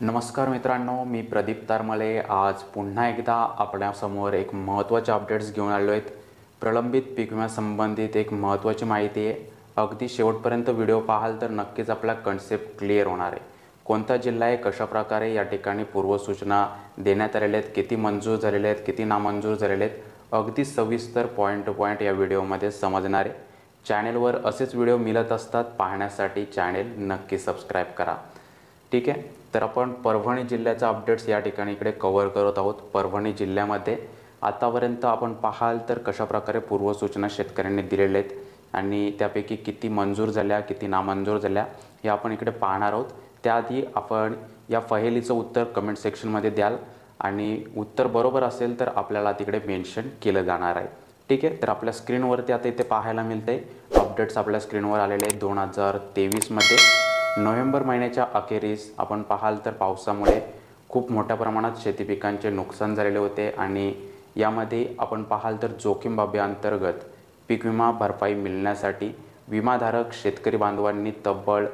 नमस्कार मित्रांनो, मी प्रदीप तारमले आज पुन्हा एकदा आपल्यासमोर एक महत्त्वाचे अपडेट्स घेऊन आलो आहेत। प्रलंबित पीक विम्यासंबंधित एक महत्त्वाची माहिती आहे। अगदी शेवटपर्यंत व्हिडिओ पाहाल तर नक्कीच आपला कन्सेप्ट क्लिअर होणार आहे। कोणता जिल्हा आहे, कशा प्रकारे या ठिकाणी पूर्वसूचना देण्यात आलेल्या आहेत, किती मंजूर झालेले आहेत, किती नामंजूर झालेले आहेत, अगदी सविस्तर पॉईंट टू पॉईंट या व्हिडिओमध्ये समजणार आहे। चॅनेलवर असेच व्हिडिओ मिळत असतात, पाहण्यासाठी चॅनेल नक्की सबस्क्राईब करा। ठीक आहे, तर आपण परभणी जिल्ह्याचा अपडेट्स या ठिकाणी इकडे कव्हर करत आहोत। परभणी जिल्ह्यामध्ये आतापर्यंत आपण पाहाल तर कशा प्रकारे पूर्वसूचना शेतकऱ्यांनी दिलेल्या आहेत आणि त्यापैकी किती मंजूर झाल्या, किती नामंजूर झाल्या हे आपण इकडे पाहणार आहोत। त्याआधी आपण या पहेलीचं उत्तर कमेंट सेक्शनमध्ये द्याल आणि उत्तर बरोबर असेल तर आपल्याला तिकडे मेन्शन केलं जाणार आहे। ठीक आहे, तर आपल्या स्क्रीनवरती आता इथे पाहायला मिळते अपडेट्स आपल्या स्क्रीनवर आलेले आहेत। 2023 मध्ये नोव्हेंबर महिन्याच्या अखेरीस आपण पाहाल तर पावसामुळे खूप मोठ्या प्रमाणात शेती पिकांचे नुकसान झालेले होते आणि यामध्ये आपण पाहाल तर जोखीम बाबी अंतर्गत पीक विमा भरपाई मिळण्यासाठी विमाधारक शेतकरी बांधवांनी तब्बल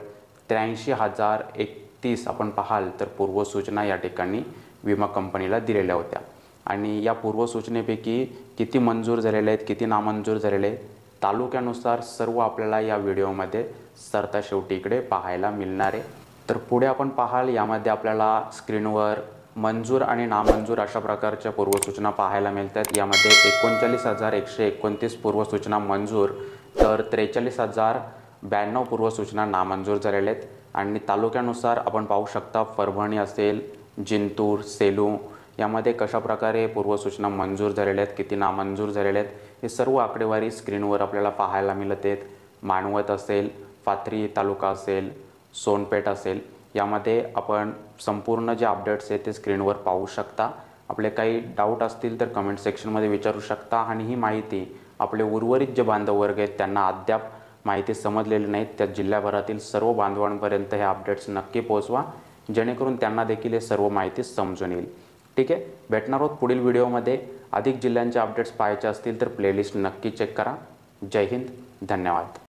83,031 आपण पाहाल तर पूर्वसूचना या ठिकाणी विमा कंपनीला दिलेल्या होत्या आणि या पूर्वसूचनेपैकी किती मंजूर झालेले आहेत, किती नामंजूर झालेले आहेत, तालुक्यानुसार सर्व आपल्याला या व्हिडिओमध्ये सरता शेवटी इकडे पाहायला मिळणार आहे। तर पुढे आपण पाहाल यामध्ये आपल्याला स्क्रीनवर मंजूर आणि नामंजूर अशा प्रकारच्या पूर्वसूचना पाहायला मिळतात। यामध्ये 39,129 पूर्वसूचना मंजूर तर 43,092 पूर्वसूचना नामंजूर झालेल्या आहेत आणि तालुक्यानुसार आपण पाहू शकता परभणी असेल, जिंतूर, सेलू यामध्ये कशा प्रकारे पूर्वसूचना मंजूर झालेल्या आहेत, किती नामंजूर झालेल्या आहेत हे सर्व आकडेवारी स्क्रीनवर आपल्याला पाहायला मिळत आहेत। मानवत असेल, पाथरी तालुका असेल, सोनपेठ असेल यामध्ये आपण संपूर्ण जे अपडेट्स आहेत ते स्क्रीनवर पाहू शकता। आपले काही डाऊट असतील तर कमेंट सेक्शनमध्ये विचारू शकता आणि ही माहिती आपले उर्वरित जे बांधव वर्ग आहेत त्यांना अद्याप माहिती समजलेली नाही, त्या जिल्ह्याभरातील सर्व बांधवांपर्यंत हे अपडेट्स नक्की पोहोचवा जेणेकरून त्यांना देखील हे सर्व माहिती समजून येईल। ठीक आहे, भेटणार आहोत पुढील व्हिडिओमध्ये। अधिक जिल्ह्यांचे अपडेट्स पाहायचे असतील तर प्लेलिस्ट नक्की चेक करा। जय हिंद, धन्यवाद।